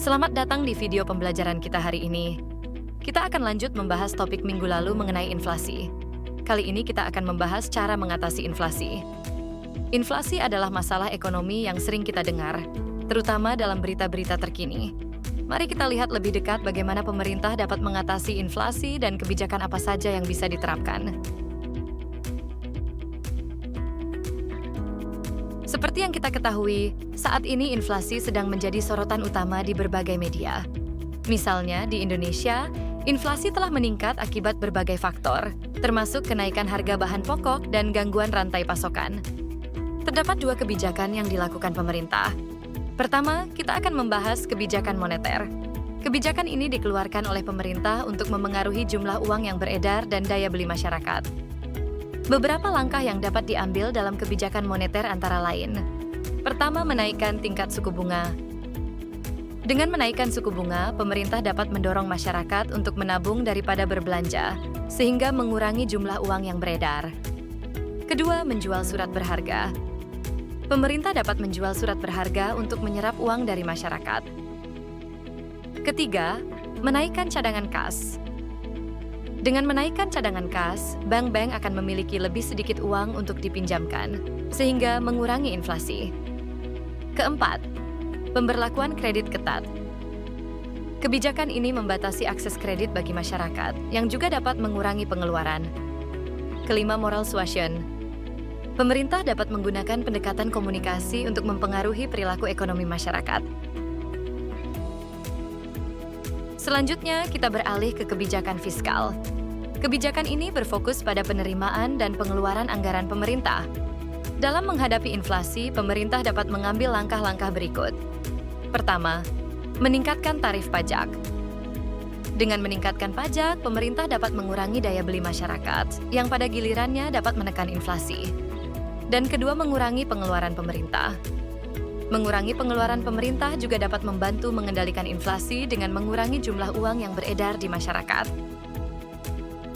Selamat datang di video pembelajaran kita hari ini. Kita akan lanjut membahas topik minggu lalu mengenai inflasi. Kali ini kita akan membahas cara mengatasi inflasi. Inflasi adalah masalah ekonomi yang sering kita dengar, terutama dalam berita-berita terkini. Mari kita lihat lebih dekat bagaimana pemerintah dapat mengatasi inflasi dan kebijakan apa saja yang bisa diterapkan. Seperti yang kita ketahui, saat ini inflasi sedang menjadi sorotan utama di berbagai media. Misalnya, di Indonesia, inflasi telah meningkat akibat berbagai faktor, termasuk kenaikan harga bahan pokok dan gangguan rantai pasokan. Terdapat dua kebijakan yang dilakukan pemerintah. Pertama, kita akan membahas kebijakan moneter. Kebijakan ini dikeluarkan oleh pemerintah untuk memengaruhi jumlah uang yang beredar dan daya beli masyarakat. Beberapa langkah yang dapat diambil dalam kebijakan moneter antara lain. Pertama, menaikkan tingkat suku bunga. Dengan menaikkan suku bunga, pemerintah dapat mendorong masyarakat untuk menabung daripada berbelanja, sehingga mengurangi jumlah uang yang beredar. Kedua, menjual surat berharga. Pemerintah dapat menjual surat berharga untuk menyerap uang dari masyarakat. Ketiga, menaikkan cadangan kas. Dengan menaikkan cadangan kas, bank-bank akan memiliki lebih sedikit uang untuk dipinjamkan, sehingga mengurangi inflasi. Keempat, pemberlakuan kredit ketat. Kebijakan ini membatasi akses kredit bagi masyarakat, yang juga dapat mengurangi pengeluaran. Kelima, moral suasion. Pemerintah dapat menggunakan pendekatan komunikasi untuk mempengaruhi perilaku ekonomi masyarakat. Selanjutnya, kita beralih ke kebijakan fiskal. Kebijakan ini berfokus pada penerimaan dan pengeluaran anggaran pemerintah. Dalam menghadapi inflasi, pemerintah dapat mengambil langkah-langkah berikut. Pertama, meningkatkan tarif pajak. Dengan meningkatkan pajak, pemerintah dapat mengurangi daya beli masyarakat, yang pada gilirannya dapat menekan inflasi. Dan kedua, mengurangi pengeluaran pemerintah. Mengurangi pengeluaran pemerintah juga dapat membantu mengendalikan inflasi dengan mengurangi jumlah uang yang beredar di masyarakat.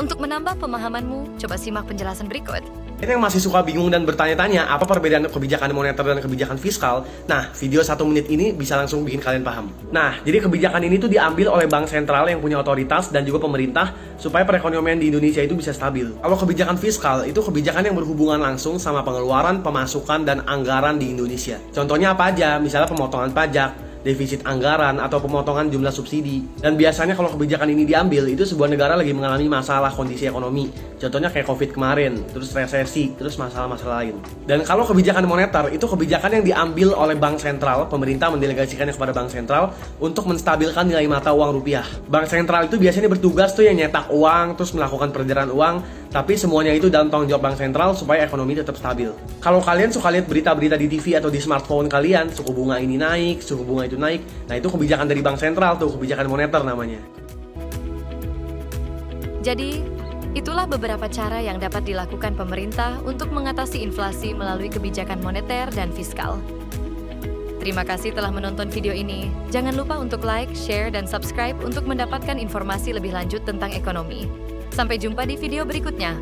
Untuk menambah pemahamanmu, coba simak penjelasan berikut. Kita yang masih suka bingung dan bertanya-tanya apa perbedaan kebijakan moneter dan kebijakan fiskal, nah video 1 menit ini bisa langsung bikin kalian paham. Nah, jadi kebijakan ini tuh diambil oleh bank sentral yang punya otoritas dan juga pemerintah supaya perekonomian di Indonesia itu bisa stabil. Kalau kebijakan fiskal itu kebijakan yang berhubungan langsung sama pengeluaran, pemasukan, dan anggaran di Indonesia. Contohnya apa aja? Misalnya pemotongan pajak, defisit anggaran, atau pemotongan jumlah subsidi. Dan biasanya kalau kebijakan ini diambil, itu sebuah negara lagi mengalami masalah kondisi ekonomi. Contohnya kayak COVID kemarin, terus resesi, terus masalah-masalah lain. Dan kalau kebijakan moneter, itu kebijakan yang diambil oleh bank sentral, pemerintah mendelegasikannya kepada bank sentral untuk menstabilkan nilai mata uang rupiah. Bank sentral itu biasanya bertugas tuh yang nyetak uang, terus melakukan peredaran uang, tapi semuanya itu dalam tanggung jawab bank sentral supaya ekonomi tetap stabil. Kalau kalian suka lihat berita-berita di TV atau di smartphone kalian, suku bunga ini naik, suku bunga itu naik, nah itu kebijakan dari bank sentral tuh, kebijakan moneter namanya. Jadi, itulah beberapa cara yang dapat dilakukan pemerintah untuk mengatasi inflasi melalui kebijakan moneter dan fiskal. Terima kasih telah menonton video ini. Jangan lupa untuk like, share, dan subscribe untuk mendapatkan informasi lebih lanjut tentang ekonomi. Sampai jumpa di video berikutnya.